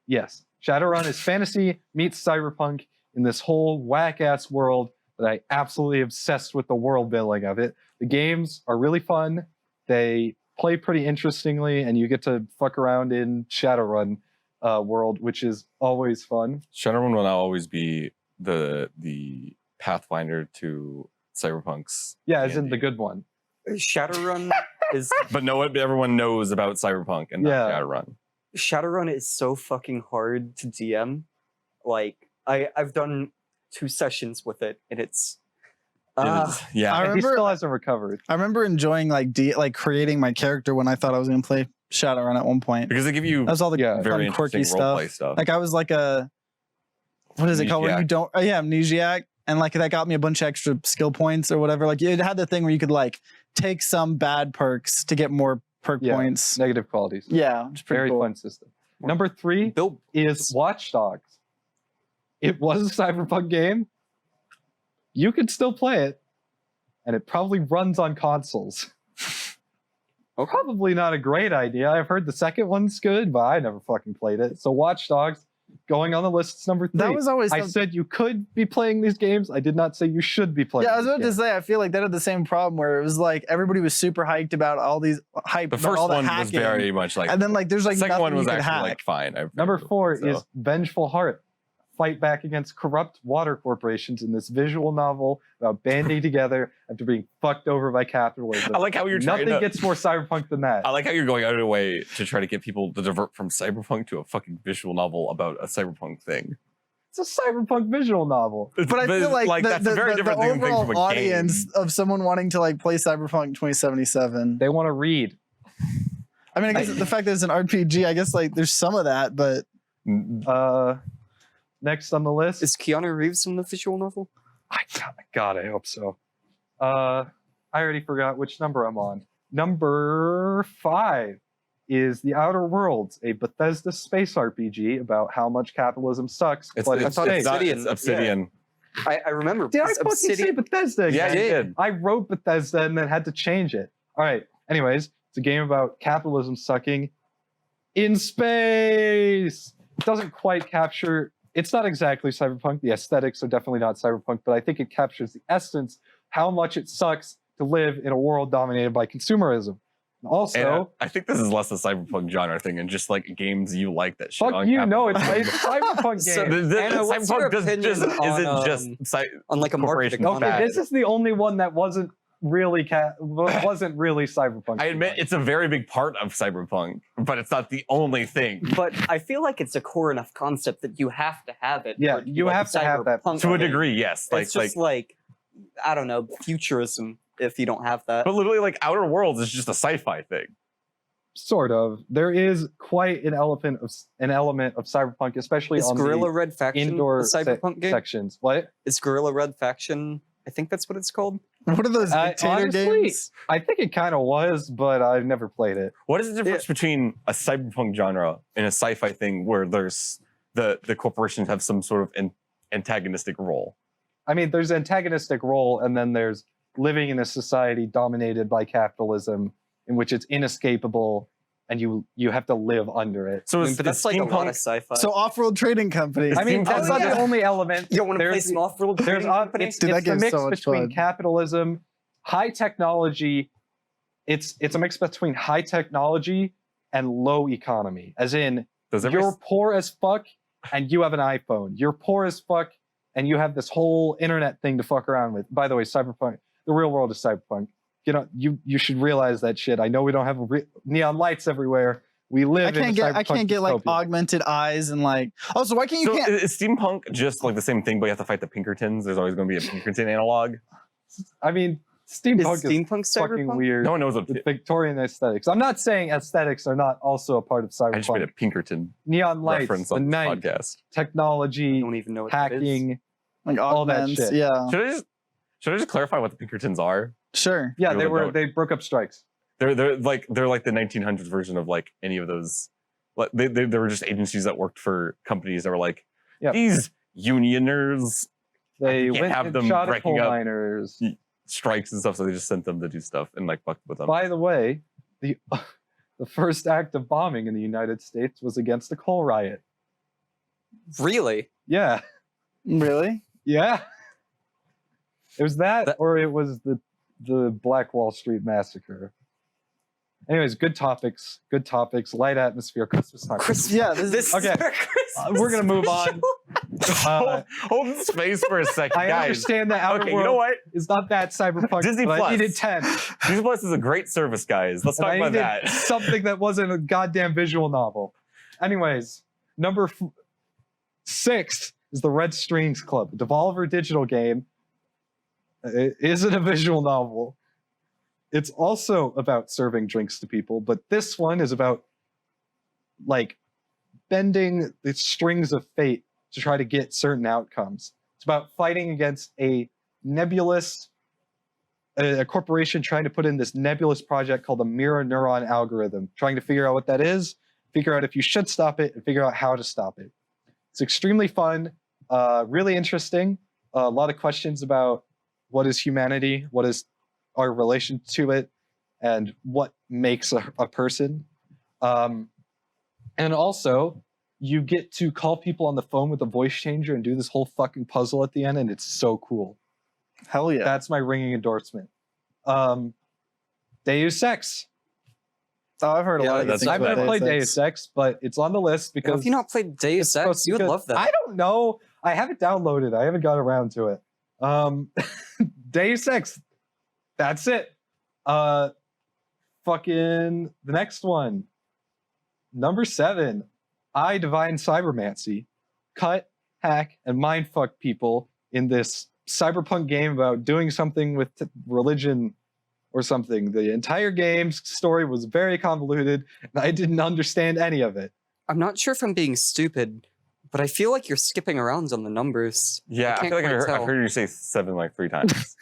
Speaker 1: Yes. Shadowrun is fantasy meets cyberpunk in this whole whack-ass world that I absolutely obsessed with the world building of it. The games are really fun. They play pretty interestingly, and you get to fuck around in Shadowrun world, which is always fun.
Speaker 4: Shadowrun will now always be the Pathfinder to Cyberpunk's.
Speaker 1: Yeah, as in
Speaker 4: D&D.
Speaker 1: the good one.
Speaker 3: Shadowrun is
Speaker 4: But everyone knows about Cyberpunk and not
Speaker 1: Yeah.
Speaker 4: Shadowrun.
Speaker 3: Shadowrun is so fucking hard to DM. Like I've done 2 sessions with it, and it's
Speaker 4: Yeah.
Speaker 2: I
Speaker 1: And he
Speaker 2: remember-
Speaker 1: still hasn't recovered.
Speaker 2: I remember enjoying like creating my character when I thought I was gonna play Shadowrun at one point.
Speaker 4: Because they give you
Speaker 2: That was all the
Speaker 1: Yeah.
Speaker 4: very
Speaker 2: fun, quirky
Speaker 4: interesting roleplay
Speaker 2: stuff.
Speaker 4: stuff.
Speaker 2: Like I was like a what is it called? Where you
Speaker 4: Amnesiac.
Speaker 2: don't amnesiac, and like that got me a bunch of extra skill points or whatever. Like it had the thing where you could like take some bad perks to get more perk
Speaker 1: Yeah.
Speaker 2: points.
Speaker 1: Negative qualities.
Speaker 2: Yeah, it's pretty
Speaker 1: Very
Speaker 2: cool.
Speaker 1: fun system. Number 3
Speaker 3: Bill
Speaker 1: is Watch Dogs. It was a Cyberpunk game. You could still play it, and it probably runs on consoles. Probably not a great idea. I've heard the second one's good, but I never fucking played it. So Watch Dogs, going on the list, is number 3.
Speaker 2: That was always
Speaker 1: I said you could be playing these games. I did not say you should be playing.
Speaker 2: yeah, I was
Speaker 1: these
Speaker 2: about to
Speaker 1: games.
Speaker 2: say, I feel like that had the same problem where it was like everybody was super hyped about all these hype.
Speaker 4: The
Speaker 2: about
Speaker 4: first
Speaker 2: all the
Speaker 4: one was
Speaker 2: hacking,
Speaker 4: very much like.
Speaker 2: and then like there's
Speaker 4: The
Speaker 2: like
Speaker 4: second
Speaker 2: nothing
Speaker 4: one was
Speaker 2: you could
Speaker 4: actually
Speaker 2: hack.
Speaker 4: like fine. I've
Speaker 1: Number
Speaker 4: played it,
Speaker 1: 4
Speaker 4: so.
Speaker 1: is Vengeful Heart. Fight back against corrupt water corporations in this visual novel about banding together after being fucked over by capitalism.
Speaker 4: I like how you're trying
Speaker 1: Nothing
Speaker 4: to.
Speaker 1: gets more cyberpunk than that.
Speaker 4: I like how you're going out of your way to try to get people to divert from Cyberpunk to a fucking visual novel about a Cyberpunk thing.
Speaker 1: It's a cyberpunk visual novel.
Speaker 2: But I feel like
Speaker 4: that's a very different thing
Speaker 2: overall
Speaker 4: from a
Speaker 2: audience
Speaker 4: game.
Speaker 2: of someone wanting to like play Cyberpunk 2077.
Speaker 1: They want to read.
Speaker 2: I mean, I guess the fact that it's an RPG, I guess like there's some of that, but
Speaker 1: Next on the list,
Speaker 3: is Keanu Reeves in the visual novel?
Speaker 1: God, I hope so. I already forgot which number I'm on. Number 5 is The Outer Worlds, a Bethesda space RPG about how much capitalism sucks.
Speaker 4: It's,
Speaker 1: but
Speaker 4: it's,
Speaker 3: thought
Speaker 1: it's
Speaker 4: it's,
Speaker 1: safe.
Speaker 4: not, it's
Speaker 3: Obsidian.
Speaker 4: Obsidian.
Speaker 3: I remember.
Speaker 1: Did I
Speaker 3: because
Speaker 1: fucking say
Speaker 3: Obsidian.
Speaker 1: Bethesda again?
Speaker 4: Yeah, you did.
Speaker 1: I wrote Bethesda and then had to change it. All right. Anyways, it's a game about capitalism sucking in space. It doesn't quite capture. It's not exactly cyberpunk. The aesthetics are definitely not cyberpunk, but I think it captures the essence, how much it sucks to live in a world dominated by consumerism. And also,
Speaker 4: And I think this is less a cyberpunk genre thing and just like games you like that shit.
Speaker 1: fuck
Speaker 4: on
Speaker 1: you, no, it's
Speaker 4: capitalism.
Speaker 1: a cyberpunk game.
Speaker 3: So- Anna, what's your
Speaker 4: Cyberpunk doesn't
Speaker 3: opinion
Speaker 4: isn't
Speaker 3: on,
Speaker 4: just
Speaker 3: on like a market
Speaker 4: corporations
Speaker 1: Okay,
Speaker 4: bad.
Speaker 1: this is the only one that wasn't really cyberpunk.
Speaker 4: I admit it's a very big part of cyberpunk, but it's not the only thing.
Speaker 3: But I feel like it's a core enough concept that you have to have it.
Speaker 1: Yeah,
Speaker 3: for it to be
Speaker 1: you
Speaker 3: like a
Speaker 1: have to have that.
Speaker 3: cyberpunk
Speaker 4: To a
Speaker 3: game.
Speaker 4: degree, yes.
Speaker 3: It's just like I don't know, futurism. If you don't have that,
Speaker 4: but literally, like Outer Worlds is just a sci-fi thing.
Speaker 1: Sort of. There is quite an element of cyberpunk, especially
Speaker 3: is
Speaker 1: on
Speaker 3: Guerrilla
Speaker 1: the
Speaker 3: Red Faction
Speaker 1: indoor
Speaker 3: a cyberpunk game?
Speaker 1: sections. What?
Speaker 3: Is Guerrilla Red Faction? I think that's what it's called.
Speaker 2: what are those dictator
Speaker 1: honestly,
Speaker 2: games?
Speaker 1: I think it kind of was, but I've never played it.
Speaker 4: What is the difference between a cyberpunk genre and a sci-fi thing where there's the corporations have some sort of antagonistic role?
Speaker 1: I mean, there's antagonistic role, and then there's living in a society dominated by capitalism, in which it's inescapable, and you have to live under it.
Speaker 4: So
Speaker 3: I
Speaker 4: is,
Speaker 3: mean, but
Speaker 4: is
Speaker 3: that's like a lot of
Speaker 4: steampunk?
Speaker 3: sci-fi.
Speaker 2: So off-road trading companies.
Speaker 1: I mean, that's not
Speaker 3: yeah.
Speaker 1: the only element.
Speaker 3: you want to play
Speaker 1: There's
Speaker 3: some off-world
Speaker 1: There's
Speaker 3: trading company?
Speaker 1: it's
Speaker 2: Dude, that
Speaker 1: the
Speaker 2: game's
Speaker 1: mix
Speaker 2: so much
Speaker 1: between
Speaker 2: fun.
Speaker 1: capitalism, high technology. It's a mix between high technology and low economy. As in,
Speaker 4: Does every
Speaker 1: you're poor as fuck and you have an iPhone. You're poor as fuck and you have this whole internet thing to fuck around with. By the way, cyberpunk. The real world is cyberpunk. You know, you should realize that shit. I know we don't have neon lights everywhere. We live.
Speaker 2: I can't get like
Speaker 1: dystopia.
Speaker 2: augmented eyes and like. Oh, so why can't you
Speaker 4: so
Speaker 2: can't?
Speaker 4: is steampunk just like the same thing, but you have to fight the Pinkertons? There's always going to be a Pinkerton analog.
Speaker 1: I mean,
Speaker 3: Is
Speaker 1: steampunk is
Speaker 3: steampunk
Speaker 1: fucking
Speaker 3: cyberpunk?
Speaker 1: weird.
Speaker 4: No one knows what.
Speaker 1: With Victorian aesthetics. I'm not saying aesthetics are not also a part of
Speaker 4: I just made a
Speaker 1: cyberpunk.
Speaker 4: Pinkerton
Speaker 1: Neon lights,
Speaker 4: reference
Speaker 1: the
Speaker 4: on this
Speaker 1: night,
Speaker 4: podcast.
Speaker 3: I
Speaker 1: technology,
Speaker 3: don't even know what that is.
Speaker 1: hacking.
Speaker 2: Like
Speaker 1: all that
Speaker 2: augments,
Speaker 1: shit.
Speaker 2: yeah,
Speaker 4: Should I just clarify what the Pinkertons are?
Speaker 2: sure.
Speaker 1: Yeah,
Speaker 4: Really
Speaker 1: they broke up strikes.
Speaker 4: They're like the 1900s version of like any of those. Like they were just agencies that worked for companies that were like
Speaker 1: Yep.
Speaker 4: these unioners
Speaker 1: They
Speaker 4: You can't
Speaker 1: went
Speaker 4: have
Speaker 1: and
Speaker 4: them
Speaker 1: shot at
Speaker 4: breaking
Speaker 1: coal
Speaker 4: up.
Speaker 1: miners.
Speaker 4: strikes and stuff, so they just sent them to do stuff and like fucked with them.
Speaker 1: By the way, the first act of bombing in the United States was against a coal riot.
Speaker 3: Really?
Speaker 1: Yeah,
Speaker 2: Really?
Speaker 1: yeah. It was that, or it was the Black Wall Street massacre. Anyways, good topics. Light atmosphere. Christmas time.
Speaker 2: Yeah,
Speaker 3: This
Speaker 1: Okay.
Speaker 3: is our Christmas
Speaker 1: We're gonna move on.
Speaker 4: Hold space for a second,
Speaker 1: I
Speaker 4: guys.
Speaker 1: understand that Outer
Speaker 4: Okay,
Speaker 1: Worlds
Speaker 4: you know what?
Speaker 1: is not that Cyberpunk.
Speaker 4: Disney
Speaker 1: but I
Speaker 4: Plus.
Speaker 1: needed 10.
Speaker 4: Disney Plus is a great service, guys. Let's
Speaker 1: And
Speaker 4: talk
Speaker 1: I
Speaker 4: about
Speaker 1: needed
Speaker 4: that.
Speaker 1: something that wasn't a goddamn visual novel. Anyways, number 6 is the Red Strings Club, a Devolver Digital game. It isn't a visual novel. It's also about serving drinks to people, but this one is about like bending the strings of fate to try to get certain outcomes. It's about fighting against a corporation trying to put in this nebulous project called the mirror neuron algorithm, trying to figure out what that is, figure out if you should stop it, and figure out how to stop it. It's extremely fun, really interesting. A lot of questions about what is humanity, what is our relation to it, and what makes a person. And also, you get to call people on the phone with a voice changer and do this whole fucking puzzle at the end, and it's so cool.
Speaker 2: Hell yeah.
Speaker 1: That's my ringing endorsement. Deus Ex.
Speaker 2: Oh, I've heard a
Speaker 3: Yeah,
Speaker 2: lot of
Speaker 4: that's
Speaker 2: good things
Speaker 1: I've
Speaker 2: about
Speaker 1: never played
Speaker 2: Deus
Speaker 1: Deus Ex, but it's on the list
Speaker 3: Well,
Speaker 1: because
Speaker 3: if you not played Deus Ex, you would love that.
Speaker 1: I don't know. I have it downloaded. I haven't got around to it. Deus Ex. That's it. Fucking the next one. Number 7. I Divine Cybermancy. Cut, hack, and mindfuck people in this cyberpunk game about doing something with religion or something. The entire game's story was very convoluted, and I didn't understand any of it.
Speaker 3: I'm not sure if I'm being stupid, but I feel like you're skipping around on the numbers.
Speaker 4: Yeah, I
Speaker 3: can't
Speaker 4: feel like
Speaker 3: quite
Speaker 4: I've
Speaker 3: tell.
Speaker 4: heard you say 7 like 3 times.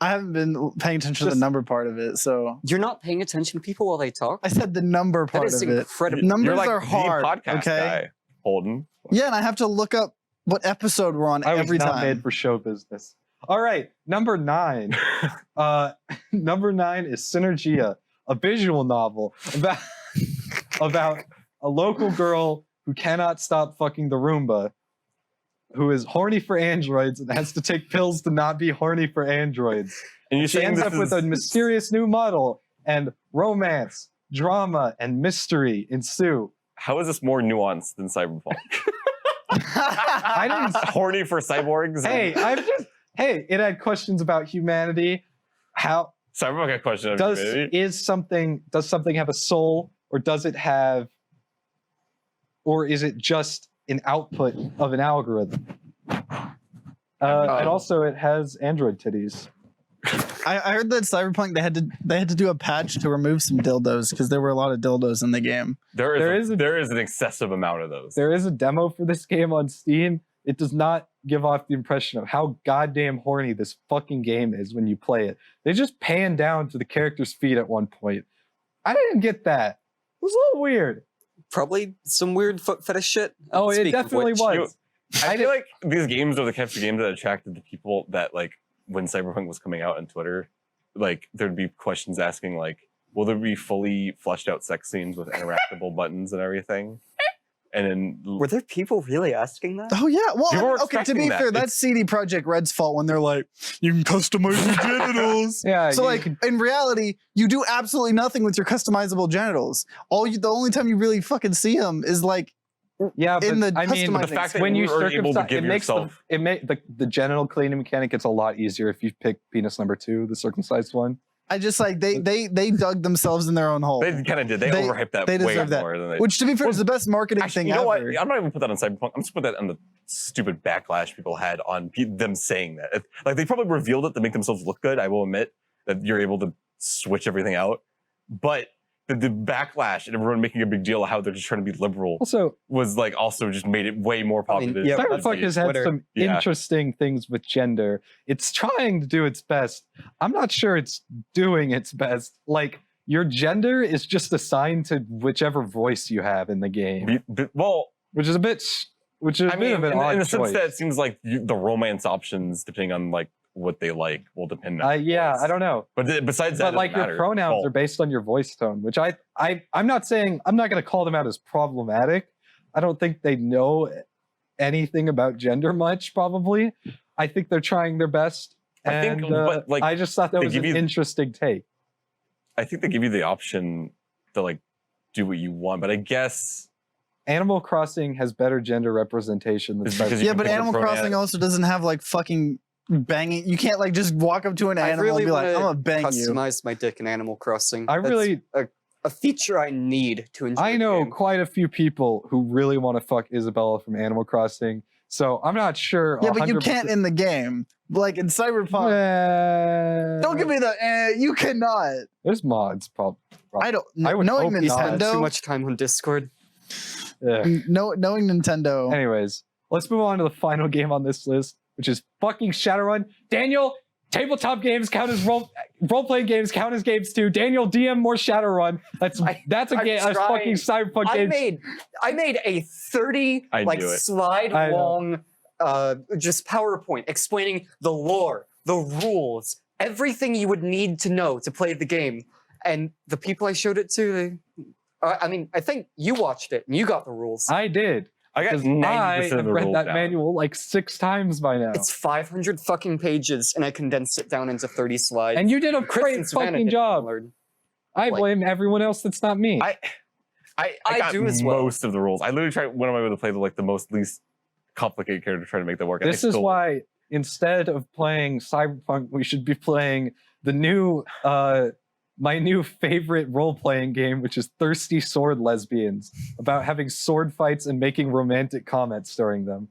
Speaker 2: I haven't been paying attention to the
Speaker 1: Just-
Speaker 2: number part of it, so
Speaker 3: You're not paying attention to people while they talk?
Speaker 2: I said the number
Speaker 3: That
Speaker 2: part
Speaker 3: is
Speaker 2: of it.
Speaker 3: incredible.
Speaker 2: Numbers
Speaker 4: You're like
Speaker 2: are
Speaker 4: the
Speaker 2: hard,
Speaker 4: podcast
Speaker 2: okay?
Speaker 4: guy, Holden.
Speaker 2: Yeah, and I have to look up what episode we're on
Speaker 1: I was
Speaker 2: every
Speaker 1: not
Speaker 2: time.
Speaker 1: made for show business. All right, number 9. Number 9 is Synergia, a visual novel about a local girl who cannot stop fucking the Roomba, who is horny for androids and has to take pills to not be horny for androids.
Speaker 4: And you
Speaker 1: She ends up with a mysterious new model, and romance, drama, and mystery ensue.
Speaker 4: How is this more nuanced than Cyberpunk?
Speaker 1: I didn't.
Speaker 4: Horny for cyborgs?
Speaker 1: Hey, it had questions about humanity. How
Speaker 4: Cyberpunk had a question of
Speaker 1: does
Speaker 4: humanity.
Speaker 1: does something have a soul, or does it have, or is it just an output of an algorithm? And also, it has android titties.
Speaker 2: I heard that Cyberpunk they had to do a patch to remove some dildos because there were a lot of dildos in the game.
Speaker 1: there is
Speaker 4: an excessive amount of those.
Speaker 1: There is a demo for this game on Steam. It does not give off the impression of how goddamn horny this fucking game is when you play it. They just pan down to the character's feet at one point. I didn't get that. It was a little weird.
Speaker 3: Probably some weird foot fetish shit.
Speaker 1: Oh, it
Speaker 3: Speaking of
Speaker 1: definitely
Speaker 3: which,
Speaker 1: was.
Speaker 4: I feel like these games are the types of games that attracted the people that, like, when Cyberpunk was coming out on Twitter, like, there'd be questions asking, like, will there be fully fleshed out sex scenes with interactable buttons and everything? And then
Speaker 3: Were there people really asking that?
Speaker 2: Oh yeah, well,
Speaker 4: People were
Speaker 2: okay. To
Speaker 4: expecting
Speaker 2: be
Speaker 4: that.
Speaker 2: fair, that's CD Projekt Red's fault when they're like, you can customize your genitals.
Speaker 1: Yeah.
Speaker 2: So
Speaker 1: you
Speaker 2: like
Speaker 1: could-
Speaker 2: in reality, you do absolutely nothing with your customizable genitals. The only time you really fucking see them is like
Speaker 1: yeah, but
Speaker 2: in the
Speaker 1: I mean,
Speaker 2: customizing
Speaker 4: the fact that
Speaker 1: when you
Speaker 4: you are able to
Speaker 1: circumcise,
Speaker 4: give
Speaker 1: it makes
Speaker 4: yourself
Speaker 1: the genital cleaning mechanic gets a lot easier if you pick penis number 2, the circumcised one.
Speaker 2: I just like they dug themselves in their own hole.
Speaker 4: they kind of did. They overhyped that
Speaker 2: they
Speaker 4: way
Speaker 2: deserve that.
Speaker 4: more than they.
Speaker 2: Which to be fair is the best marketing
Speaker 4: Actually,
Speaker 2: thing
Speaker 4: you know what?
Speaker 2: ever.
Speaker 4: I'm not even put that on Cyberpunk. I'm just put that on the stupid backlash people had on them saying that. Like, they probably revealed it to make themselves look good. I will admit that you're able to switch everything out, but the backlash and everyone making a big deal of how they're just trying to be liberal
Speaker 1: Also,
Speaker 4: was like also just made it way more
Speaker 3: I mean,
Speaker 4: popular.
Speaker 3: yeah,
Speaker 1: Cyberpunk has had
Speaker 3: Twitter.
Speaker 1: some
Speaker 4: Yeah.
Speaker 1: interesting things with gender. It's trying to do its best. I'm not sure it's doing its best. Like, your gender is just assigned to whichever voice you have in the game,
Speaker 4: Well,
Speaker 1: which is a bit
Speaker 4: I mean,
Speaker 1: of an odd
Speaker 4: in the sense
Speaker 1: choice.
Speaker 4: that it seems like the romance options, depending on like what they like, will depend on.
Speaker 1: Yeah,
Speaker 4: voice.
Speaker 1: I don't know.
Speaker 4: But besides that,
Speaker 1: But like, your pronouns are based on your voice tone, which I'm not saying, I'm not going to call them out as problematic. I don't think they know anything about gender much, probably. I think they're trying their best.
Speaker 4: I think,
Speaker 1: And
Speaker 4: but, like,
Speaker 1: I just thought that
Speaker 4: they
Speaker 1: was
Speaker 4: give
Speaker 1: an
Speaker 4: you-
Speaker 1: interesting take.
Speaker 4: I think they give you the option to like do what you want, but I guess
Speaker 1: Animal Crossing has better gender representation than
Speaker 4: It's because
Speaker 1: Cyberpunk.
Speaker 4: you
Speaker 2: Yeah,
Speaker 4: can
Speaker 2: but
Speaker 4: pick the
Speaker 2: Animal
Speaker 4: pronoun.
Speaker 2: Crossing also doesn't have like fucking banging. You can't like just walk up to an
Speaker 3: I
Speaker 2: animal
Speaker 3: really
Speaker 2: and be like,
Speaker 3: want
Speaker 2: I'm
Speaker 3: to
Speaker 2: gonna bang you.
Speaker 3: customize my dick in Animal Crossing.
Speaker 1: I
Speaker 3: That's
Speaker 1: really,
Speaker 3: a feature I need to enjoy.
Speaker 1: I
Speaker 3: the
Speaker 1: know
Speaker 3: game.
Speaker 1: quite a few people who really want to fuck Isabella from Animal Crossing. So I'm not sure.
Speaker 2: Yeah, but you
Speaker 1: 100%.
Speaker 2: can't in the game. Like in Cyberpunk. Don't give me the you cannot.
Speaker 1: There's mods, probably.
Speaker 2: I don't
Speaker 1: I would
Speaker 2: knowing
Speaker 1: hope
Speaker 3: You
Speaker 1: not.
Speaker 3: spend too
Speaker 2: Nintendo.
Speaker 3: much time on Discord.
Speaker 2: Knowing Nintendo.
Speaker 1: Anyways, let's move on to the final game on this list, which is fucking Shadowrun. Daniel, tabletop games count as role-playing games count as games too. Daniel, DM more Shadowrun. That's a
Speaker 3: I'm
Speaker 1: game. That's
Speaker 3: trying.
Speaker 1: fucking Cyberpunk
Speaker 3: I
Speaker 1: game.
Speaker 3: made a 30
Speaker 4: I
Speaker 3: like
Speaker 4: knew it.
Speaker 3: slide
Speaker 1: I know.
Speaker 3: long just PowerPoint explaining the lore, the rules, everything you would need to know to play the game. And the people I showed it to, I mean, I think you watched it and you got the rules.
Speaker 1: I did.
Speaker 4: I got
Speaker 1: Because
Speaker 4: 90%
Speaker 1: I
Speaker 4: of
Speaker 1: have
Speaker 4: the
Speaker 1: read
Speaker 4: rules
Speaker 1: that
Speaker 4: down.
Speaker 1: manual like 6 times by now.
Speaker 3: It's 500 fucking pages, and I condensed it down into 30 slides.
Speaker 1: And you did a
Speaker 3: Chris
Speaker 1: great
Speaker 3: and Savannah
Speaker 1: fucking
Speaker 3: did
Speaker 1: job.
Speaker 3: learn.
Speaker 1: I
Speaker 3: like-
Speaker 1: blame everyone else that's not me.
Speaker 4: I
Speaker 3: I
Speaker 4: got
Speaker 3: do as well.
Speaker 4: most of the rules. I literally went on my way to play the most least complicated character to try to make that work. and I
Speaker 1: This is
Speaker 4: still-
Speaker 1: why instead of playing Cyberpunk, we should be playing the new my new favorite role-playing game, which is Thirsty Sword Lesbians, about having sword fights and making romantic comments during them.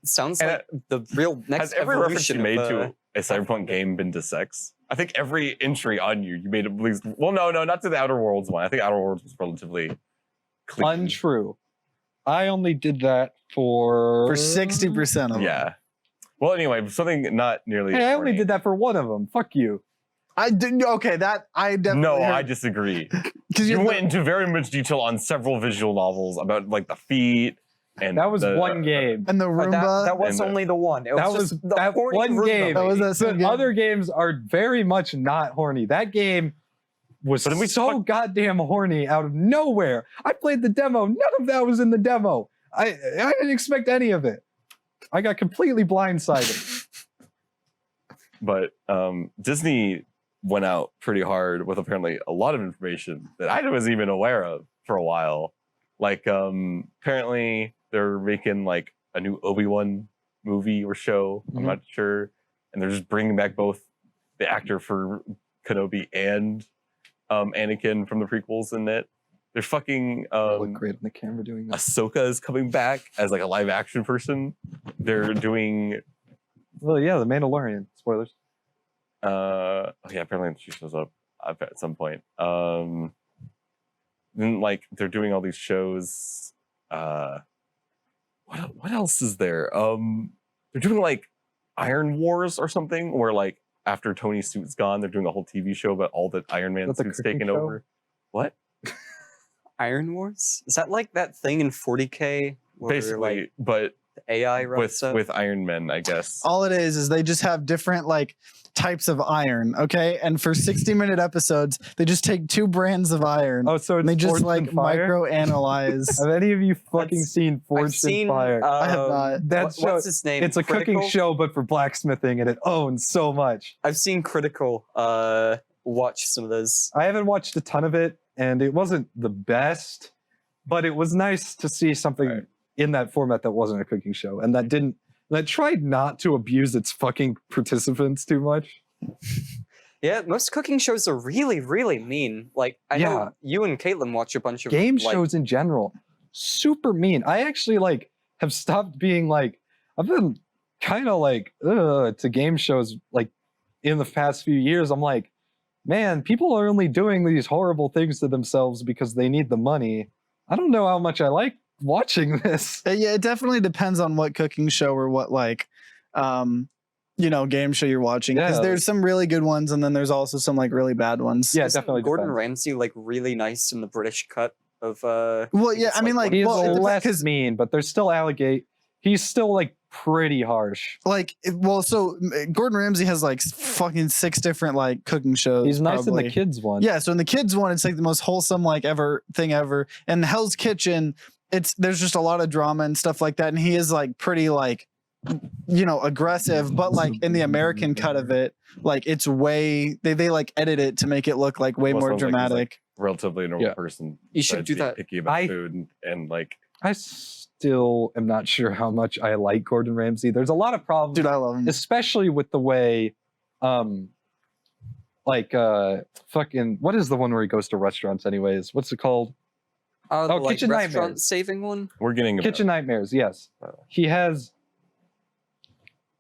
Speaker 3: Sounds
Speaker 4: And,
Speaker 3: like the real next
Speaker 4: Has every reference
Speaker 3: evolution
Speaker 4: you made
Speaker 3: of,
Speaker 4: to a Cyberpunk game been to sex? I think every entry on you made at least. Well, no, not to the Outer Worlds one. I think Outer Worlds was relatively clean.
Speaker 1: Untrue. I only did that for
Speaker 2: 60% of them.
Speaker 4: Yeah. Well, anyway, something not nearly.
Speaker 1: Hey, I
Speaker 4: as
Speaker 1: only
Speaker 4: horny.
Speaker 1: did that for one of them. Fuck you.
Speaker 2: I did okay, that I definitely
Speaker 4: No, I disagree.
Speaker 2: because
Speaker 4: You went into very much detail on several visual novels about like the feet and
Speaker 1: That was
Speaker 4: the-
Speaker 1: one game.
Speaker 2: and the
Speaker 3: But
Speaker 2: Roomba.
Speaker 3: that was
Speaker 4: and the-
Speaker 3: only the one. It was
Speaker 1: That was
Speaker 3: just the
Speaker 1: that
Speaker 3: horny
Speaker 1: one
Speaker 3: Roomba
Speaker 1: game.
Speaker 2: That was
Speaker 3: lady.
Speaker 2: that so
Speaker 1: The
Speaker 2: good.
Speaker 1: other games are very much not horny. That game was
Speaker 4: But then we
Speaker 1: so
Speaker 4: fuck-
Speaker 1: goddamn horny out of nowhere. I played the demo. None of that was in the demo. I didn't expect any of it. I got completely blindsided.
Speaker 4: But Disney went out pretty hard with apparently a lot of information that I wasn't even aware of for a while. Like apparently they're making like a new ObiWan movie or show. I'm
Speaker 1: Mhm.
Speaker 4: not sure, and they're just bringing back both the actor for Kenobi and Anakin from the prequels in it. They're fucking
Speaker 1: Look great on the camera doing that.
Speaker 4: Ahsoka is coming back as like a live action person. They're doing
Speaker 1: Well, yeah, the Mandalorian. Spoilers.
Speaker 4: oh yeah, apparently she shows up at some point. Then like they're doing all these shows. What else is there? They're doing like Iron Wars or something, where like after Tony's suit's gone, they're doing a whole TV show about all the Iron Man
Speaker 1: That's a
Speaker 4: suits
Speaker 1: cooking
Speaker 4: taken
Speaker 1: show?
Speaker 4: over. What?
Speaker 3: Iron Wars? Is that like that thing in 40K? Where,
Speaker 4: Basically,
Speaker 3: like,
Speaker 4: but
Speaker 3: the AI
Speaker 4: with
Speaker 3: runs up?
Speaker 4: Iron Men, I guess.
Speaker 2: all it is they just have different like types of iron, okay? And for 60-minute episodes, they just take 2 brands of iron
Speaker 1: Oh, so it's
Speaker 2: and they just
Speaker 1: Forged
Speaker 2: like
Speaker 1: in Fire?
Speaker 2: micro analyze.
Speaker 1: Have any of you fucking
Speaker 3: That's-
Speaker 1: seen
Speaker 3: I've
Speaker 1: Forged
Speaker 3: seen,
Speaker 1: in Fire?
Speaker 2: I have not.
Speaker 1: That show-
Speaker 3: what's his name?
Speaker 1: It's a cooking
Speaker 3: Critical?
Speaker 1: show, but for blacksmithing, and it owns so much.
Speaker 3: I've seen Critical watch some of those.
Speaker 1: I haven't watched a ton of it, and it wasn't the best, but it was nice to see something
Speaker 4: Right.
Speaker 1: in that format that wasn't a cooking show, and that tried not to abuse its fucking participants too much.
Speaker 3: Yeah, most cooking shows are really, really mean. Like, I
Speaker 1: Yeah.
Speaker 3: know you and Caitlin watch a bunch of
Speaker 1: Game
Speaker 3: like,
Speaker 1: shows in general, super mean. I actually like have stopped being like, I've been kind of like to game shows like in the past few years. I'm like, man, people are only doing these horrible things to themselves because they need the money. I don't know how much I like watching this.
Speaker 2: Yeah, it definitely depends on what cooking show or what like game show you're watching, because
Speaker 1: Yeah.
Speaker 2: there's some really good ones and then there's also some like really bad ones.
Speaker 1: Yeah,
Speaker 3: Isn't
Speaker 1: definitely
Speaker 3: Gordon
Speaker 1: depends.
Speaker 3: Ramsay like really nice in the British cut of
Speaker 2: Well, yeah,
Speaker 3: it's
Speaker 2: I mean, like,
Speaker 1: He's
Speaker 2: well, it depends,
Speaker 1: less
Speaker 2: 'cause,
Speaker 1: mean, but there's still alligate. He's still like pretty harsh.
Speaker 2: like, so Gordon Ramsay has like fucking 6 different like cooking shows.
Speaker 1: He's nice in
Speaker 2: probably.
Speaker 1: the kids one.
Speaker 2: Yeah, so in the kids one, it's like the most wholesome like thing ever. And Hell's Kitchen, there's just a lot of drama and stuff like that. And he is like pretty like you know, aggressive, but like in the American cut of it, like it's way they like edit it to make it look like way
Speaker 4: Almost
Speaker 2: more
Speaker 4: sounds like he's, like,
Speaker 2: dramatic.
Speaker 4: relatively normal
Speaker 1: Yeah.
Speaker 4: person.
Speaker 3: You should
Speaker 4: besides
Speaker 3: do
Speaker 4: being
Speaker 3: that.
Speaker 4: Picky about
Speaker 1: I-
Speaker 4: food and like.
Speaker 1: I still am not sure how much I like Gordon Ramsay. There's a lot of problems,
Speaker 2: Dude, I love him.
Speaker 1: especially with the way, fucking what is the one where he goes to restaurants anyways? What's it called?
Speaker 3: The, like,
Speaker 1: Kitchen
Speaker 3: restaurant
Speaker 1: Nightmares.
Speaker 3: saving one.
Speaker 4: We're getting about
Speaker 1: Kitchen Nightmares. Yes,
Speaker 4: Oh.
Speaker 1: he has.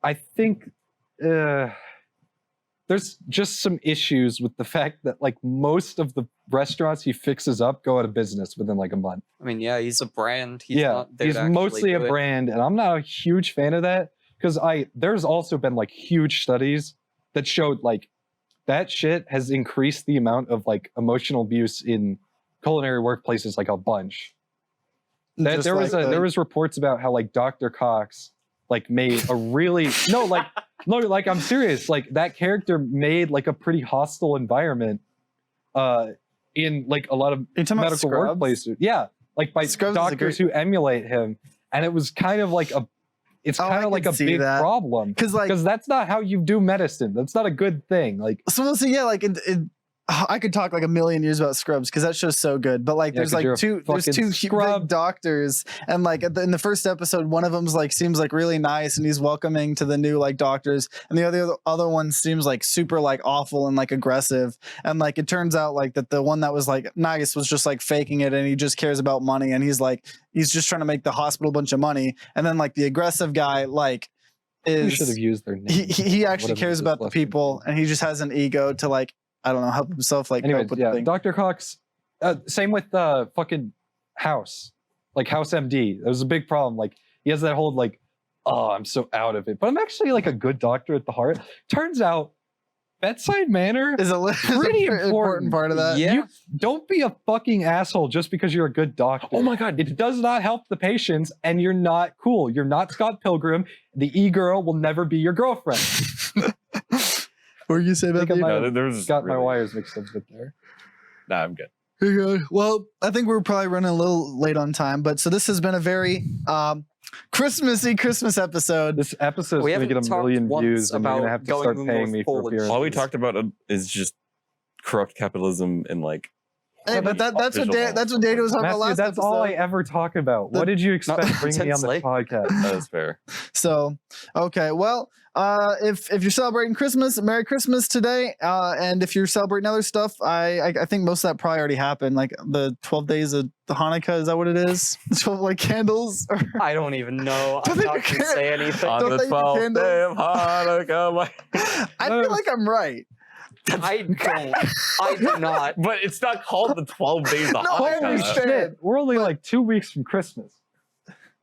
Speaker 1: I think there's just some issues with the fact that like most of the restaurants he fixes up go out of business within like a month.
Speaker 3: I mean, yeah, he's a brand. He's
Speaker 1: Yeah,
Speaker 3: not there
Speaker 1: he's
Speaker 3: to actually
Speaker 1: mostly a
Speaker 3: do it.
Speaker 1: brand, and I'm not a huge fan of that because there's also been like huge studies that showed like that shit has increased the amount of like emotional abuse in culinary workplaces like a bunch.
Speaker 2: Just
Speaker 1: There
Speaker 2: like
Speaker 1: was reports about how like Dr. Cox like made a really no like I'm serious, like that character made like a pretty hostile environment in like a lot of
Speaker 2: You're talking about
Speaker 1: medical
Speaker 2: Scrubs?
Speaker 1: workplaces. Yeah, like by
Speaker 2: Scrubs is a
Speaker 1: doctors
Speaker 2: great-
Speaker 1: who emulate him, and it was kind of like it's
Speaker 2: Oh, I
Speaker 1: kind of like
Speaker 2: can
Speaker 1: a
Speaker 2: see
Speaker 1: big
Speaker 2: that.
Speaker 1: problem
Speaker 2: because like
Speaker 1: because that's not how you do medicine. That's not a good thing. Like
Speaker 2: so yeah, like I could talk like a million years about Scrubs because that show's so good. But like,
Speaker 1: Yeah,
Speaker 2: there's
Speaker 1: 'cause you're
Speaker 2: like
Speaker 1: a
Speaker 2: there's
Speaker 1: fucking
Speaker 2: two
Speaker 1: scrub.
Speaker 2: big doctors, and like in the first episode, one of them's like seems like really nice and he's welcoming to the new like doctors, and the other one seems like super like awful and like aggressive. And like it turns out like that the one that was like nice was just like faking it, and he just cares about money, and he's just trying to make the hospital a bunch of money. And then like the aggressive guy like
Speaker 1: you should have
Speaker 2: is
Speaker 1: used their name.
Speaker 2: he actually
Speaker 1: Whatever
Speaker 2: cares
Speaker 1: this
Speaker 2: about the
Speaker 1: lesson
Speaker 2: people,
Speaker 1: is.
Speaker 2: and he just has an ego to like I don't know help himself like
Speaker 1: Anyways,
Speaker 2: cope with
Speaker 1: yeah,
Speaker 2: the thing.
Speaker 1: Dr. Cox. Same with fucking House, like House MD. There was a big problem. Like he has that whole like, oh, I'm so out of it, but I'm actually like a good doctor at the heart. Turns out, bedside manner.
Speaker 2: Is a
Speaker 1: Pretty
Speaker 2: important
Speaker 1: important.
Speaker 2: part of that.
Speaker 3: Yeah.
Speaker 1: You don't be a fucking asshole just because you're a good doctor.
Speaker 4: Oh my god!
Speaker 1: It does not help the patients, and you're not cool. You're not Scott Pilgrim. The e-girl will never be your girlfriend.
Speaker 2: What were you say
Speaker 1: I
Speaker 2: about
Speaker 1: think I might
Speaker 2: the?
Speaker 1: have
Speaker 4: there was
Speaker 1: got my
Speaker 4: really-
Speaker 1: wires mixed up with there.
Speaker 4: Nah, I'm good.
Speaker 2: Well, I think we're probably running a little late on time, but so this has been a very Christmassy Christmas episode.
Speaker 1: This episode's
Speaker 3: We
Speaker 1: gonna get
Speaker 3: haven't
Speaker 1: a million
Speaker 3: talked once
Speaker 1: views, and you're
Speaker 3: about
Speaker 1: gonna have to
Speaker 3: going
Speaker 1: start
Speaker 3: to
Speaker 1: paying
Speaker 3: North
Speaker 1: me
Speaker 3: Pole
Speaker 1: for
Speaker 3: and
Speaker 1: appearances.
Speaker 4: All we talked about is just corrupt capitalism and like.
Speaker 2: Hey, but that's what Data was talking about
Speaker 1: Matthew,
Speaker 2: last
Speaker 1: that's all I
Speaker 2: episode.
Speaker 1: ever talk about.
Speaker 2: The-
Speaker 1: What did you expect bringing me on this
Speaker 3: Intensely.
Speaker 1: podcast?
Speaker 4: That is fair.
Speaker 2: So, okay, well, if you're celebrating Christmas, Merry Christmas today. And if you're celebrating other stuff, I think most of that probably already happened. Like the 12 days of the Hanukkah, is that what it is? 12 like candles. Or,
Speaker 3: I don't even know. I'm
Speaker 2: Don't they
Speaker 3: not
Speaker 2: do
Speaker 3: gonna say anything.
Speaker 4: On
Speaker 2: Don't
Speaker 4: the
Speaker 2: they do
Speaker 4: 12th
Speaker 2: candles?
Speaker 4: day of Hanukkah,
Speaker 2: I feel like I'm right.
Speaker 3: I don't. I do not.
Speaker 4: but it's not called the 12 days of
Speaker 2: No, I
Speaker 4: Hanukkah.
Speaker 2: understand.
Speaker 1: Shit, we're only like 2 weeks from Christmas.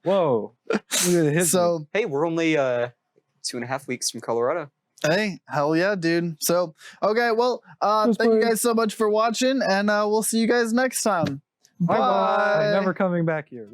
Speaker 1: Whoa. Look at it hit me.
Speaker 2: So,
Speaker 3: Hey, we're only 2.5 weeks from Colorado.
Speaker 2: hey, hell yeah, dude. So, okay, well, thank you guys so much for watching, and we'll see you guys next time.
Speaker 1: Bye-bye.
Speaker 2: Bye.
Speaker 1: I'm never coming back here.